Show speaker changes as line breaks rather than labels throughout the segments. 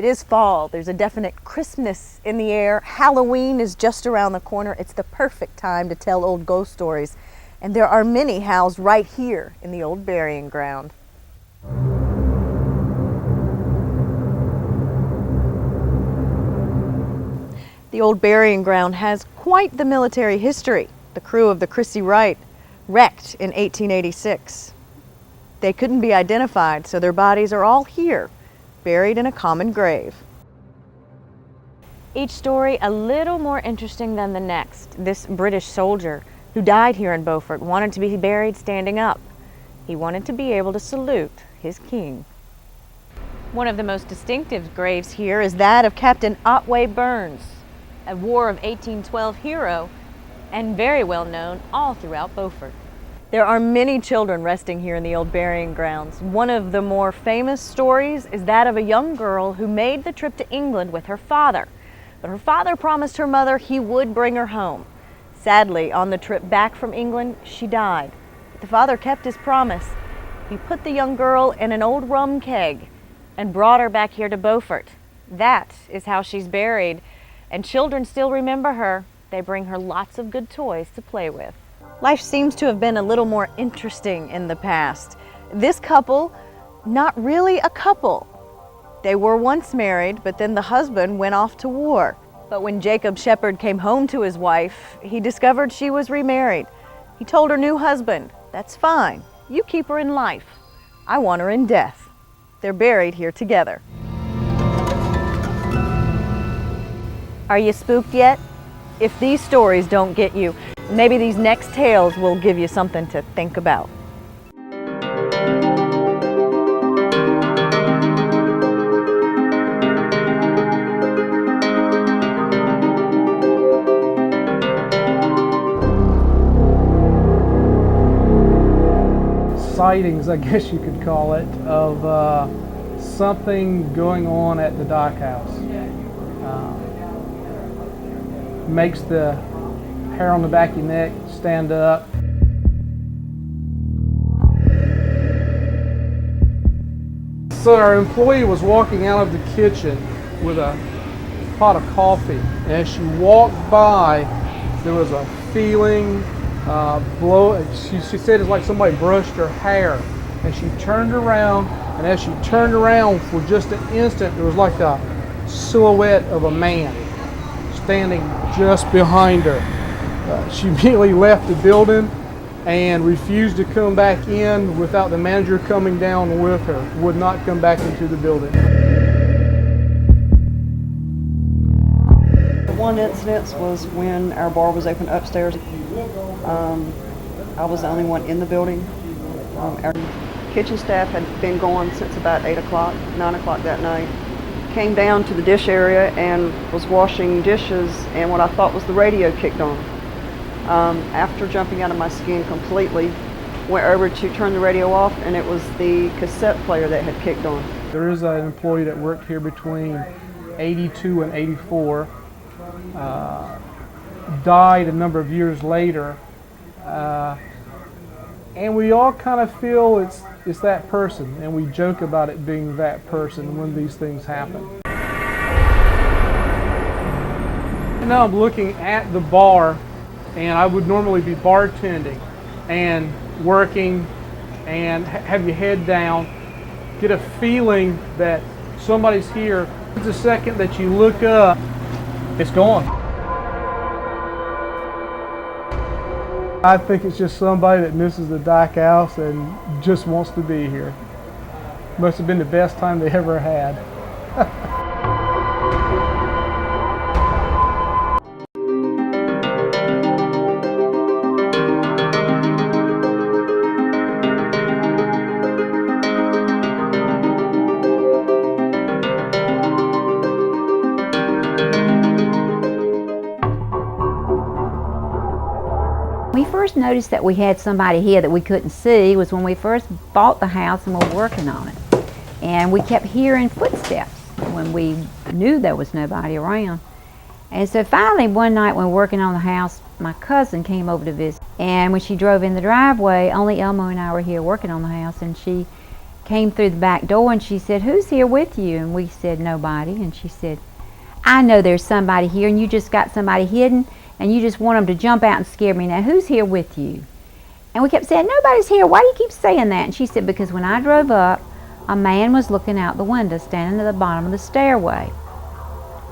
It is fall. There's a definite crispness in the air. Halloween is just around the corner. It's the perfect time to tell old ghost stories. And there are many housed right here in the old burying ground. The old burying ground has quite the military history. The crew of the Chrissy Wright wrecked in 1886. They couldn't be identified, so their bodies are all here, buried in a common grave. Each story a little more interesting than the next. This British soldier who died here in Beaufort wanted to be buried standing up. He wanted to be able to salute his king. One of the most distinctive graves here is that of Captain Otway Burns, a War of 1812 hero and very well known all throughout Beaufort. There are many children resting here in the old burying grounds. One of the more famous stories is that of a young girl who made the trip to England with her father. But her father promised her mother he would bring her home. Sadly, on the trip back from England, she died. But the father kept his promise. He put the young girl in an old rum keg and brought her back here to Beaufort. That is how she's buried, and children still remember her. They bring her lots of good toys to play with. Life seems to have been a little more interesting in the past. This couple, not really a couple. They were once married, but then the husband went off to war. But when Jacob Shepard came home to his wife, he discovered she was remarried. He told her new husband, "That's fine. You keep her in life. I want her in death." They're buried here together. Are you spooked yet? If these stories don't get you, maybe these next tales will give you something to think about.
Sightings, I guess you could call it, of something going on at the dock house. Makes the hair on the back of your neck stand up. So our employee was walking out of the kitchen with a pot of coffee, and as she walked by, there was a feeling she said it's like somebody brushed her hair, and she turned around, and as she turned around for just an instant, there was like a silhouette of a man standing just behind her. She immediately left the building and refused to come back in without the manager coming down with her. Would not come back into the building.
One incident was when our bar was open upstairs. I was the only one in the building. Our kitchen staff had been gone since about 8 o'clock, 9 o'clock that night. Came down to the dish area and was washing dishes, and what I thought was the radio kicked on. After jumping out of my skin completely, went over to turn the radio off, and it was the cassette player that had kicked on.
There is an employee that worked here between 82 and 84, died a number of years later, and we all kind of feel it's that person, and we joke about it being that person when these things happen. And now I'm looking at the bar, and I would normally be bartending and working and have your head down, get a feeling that somebody's here. It's a second that you look up, it's gone. I think it's just somebody that misses the dock house and just wants to be here. Must have been the best time they ever had.
We first noticed that we had somebody here that we couldn't see was when we first bought the house and were working on it. And we kept hearing footsteps when we knew there was nobody around. And so finally one night when we were working on the house, my cousin came over to visit. And when she drove in the driveway, only Elmo and I were here working on the house, and she came through the back door and she said, "Who's here with you?" And we said, "Nobody." And she said, "I know there's somebody here, and you just got somebody hidden, and you just want them to jump out and scare me. Now, who's here with you?" And we kept saying, "Nobody's here. Why do you keep saying that?" And she said, "Because when I drove up, a man was looking out the window, standing at the bottom of the stairway."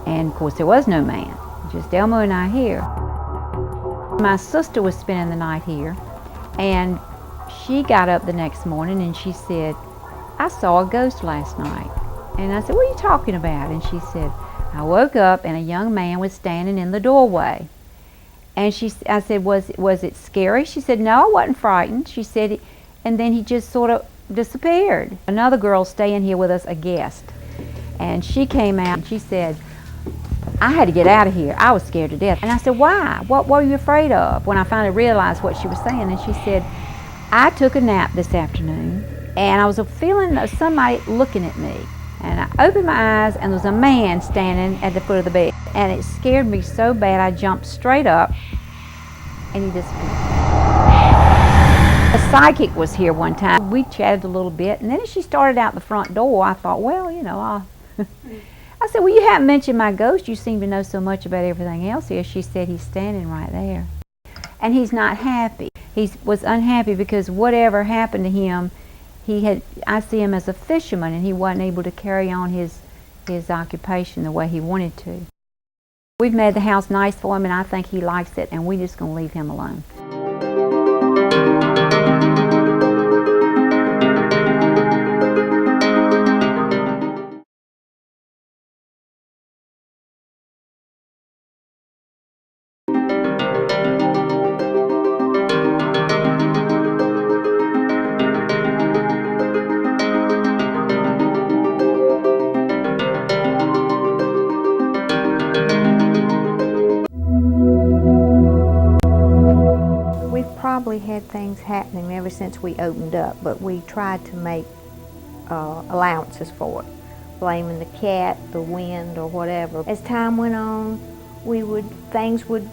And of course, there was no man, just Elmo and I here. My sister was spending the night here, and she got up the next morning and she said, "I saw a ghost last night." And I said, "What are you talking about?" And she said, "I woke up and a young man was standing in the doorway." And I said, was it scary?" She said, "No, I wasn't frightened." She said, and then he just sort of disappeared. Another girl staying here with us, a guest, and she came out and she said, "I had to get out of here. I was scared to death." And I said, "Why? What were you afraid of?" When I finally realized what she was saying, and she said, "I took a nap this afternoon and I was feeling somebody looking at me. And I opened my eyes and there was a man standing at the foot of the bed. And it scared me so bad I jumped straight up and he disappeared." A psychic was here one time. We chatted a little bit, and then as she started out the front door, I thought, well, you know, I said, "Well, you haven't mentioned my ghost. You seem to know so much about everything else here." She said, "He's standing right there. And he's not happy. He was unhappy because whatever happened to him, I see him as a fisherman, and he wasn't able to carry on his occupation the way he wanted to." We've made the house nice for him, and I think he likes it, and we're just going to leave him alone.
Probably had things happening ever since we opened up, but we tried to make allowances for it, blaming the cat, the wind, or whatever. As time went on, things would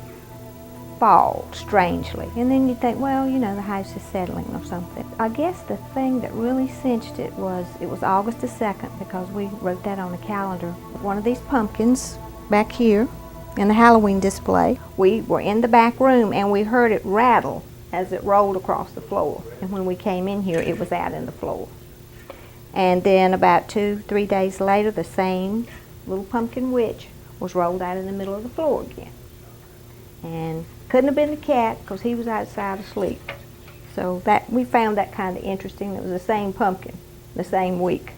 fall strangely, and then you'd think, well, you know, the house is settling or something. I guess the thing that really cinched it was August the 2nd, because we wrote that on the calendar. One of these pumpkins back here in the Halloween display, we were in the back room and we heard it rattle as it rolled across the floor. And when we came in here, it was out in the floor. And then about 2-3 days later, the same little pumpkin witch was rolled out in the middle of the floor again. And couldn't have been the cat, because he was outside asleep. So we found that kind of interesting. It was the same pumpkin, the same week.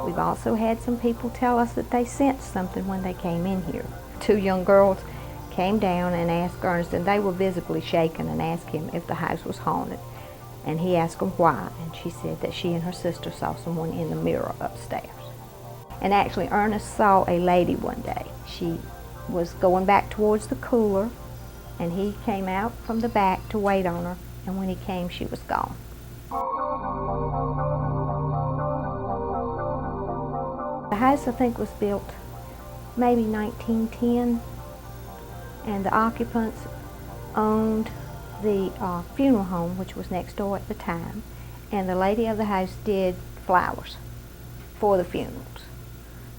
We've also had some people tell us that they sensed something when they came in here. 2 young girls came down and asked Ernest, and they were visibly shaken, and asked him if the house was haunted. And he asked them why, and she said that she and her sister saw someone in the mirror upstairs. And actually, Ernest saw a lady one day. She was going back towards the cooler, and he came out from the back to wait on her, and when he came, she was gone. The house, I think, was built maybe 1910, and the occupants owned the funeral home, which was next door at the time, and the lady of the house did flowers for the funerals.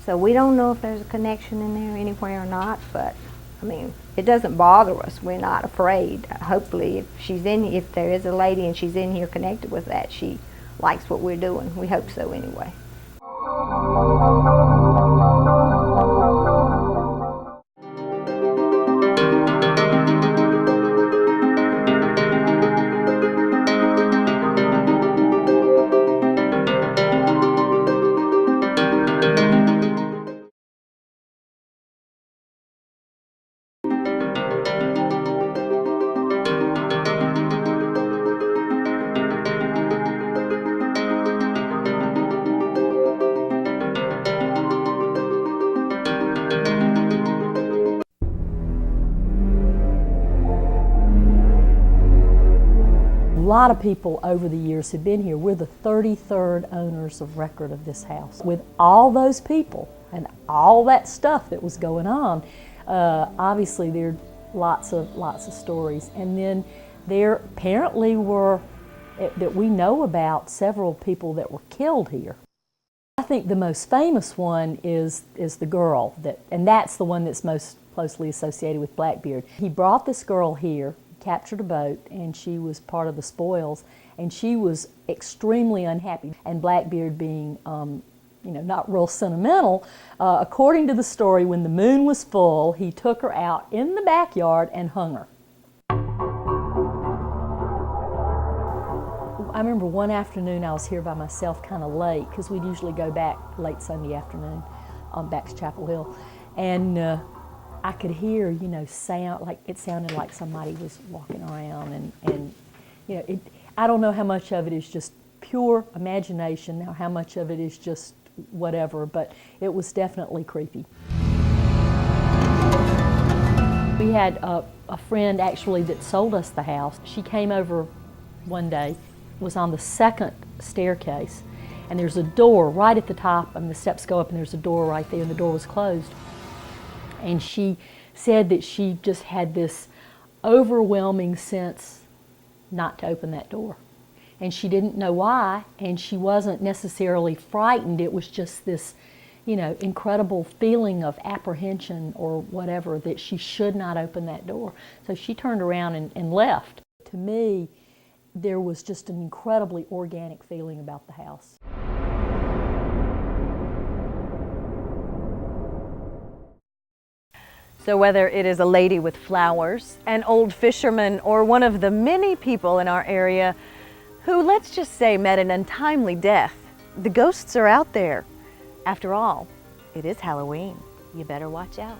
So we don't know if there's a connection in there anywhere or not, but I mean, it doesn't bother us. We're not afraid. Hopefully, if there is a lady and she's in here connected with that, she likes what we're doing. We hope so anyway.
A lot of people over the years have been here. We're the 33rd owners of record of this house. With all those people and all that stuff that was going on, obviously lots of stories. And then there apparently were, that we know about, several people that were killed here. I think the most famous one is the girl, and that's the one that's most closely associated with Blackbeard. He brought this girl here, captured a boat, and she was part of the spoils, and she was extremely unhappy. And Blackbeard, being not real sentimental, according to the story, when the moon was full, he took her out in the backyard and hung her. I remember one afternoon I was here by myself kind of late, because we'd usually go back late Sunday afternoon, back to Chapel Hill, and I could hear, sound, like it sounded like somebody was walking around, and I don't know how much of it is just pure imagination, or how much of it is just whatever, but it was definitely creepy. We had a friend actually that sold us the house. She came over one day, was on the second staircase, and there's a door right at the top, and the steps go up and there's a door right there, and the door was closed. And she said that she just had this overwhelming sense not to open that door. And she didn't know why, and she wasn't necessarily frightened. It was just this, incredible feeling of apprehension or whatever, that she should not open that door. So she turned around and left. To me, there was just an incredibly organic feeling about the house.
So whether it is a lady with flowers, an old fisherman, or one of the many people in our area who, let's just say, met an untimely death, the ghosts are out there. After all, it is Halloween. You better watch out.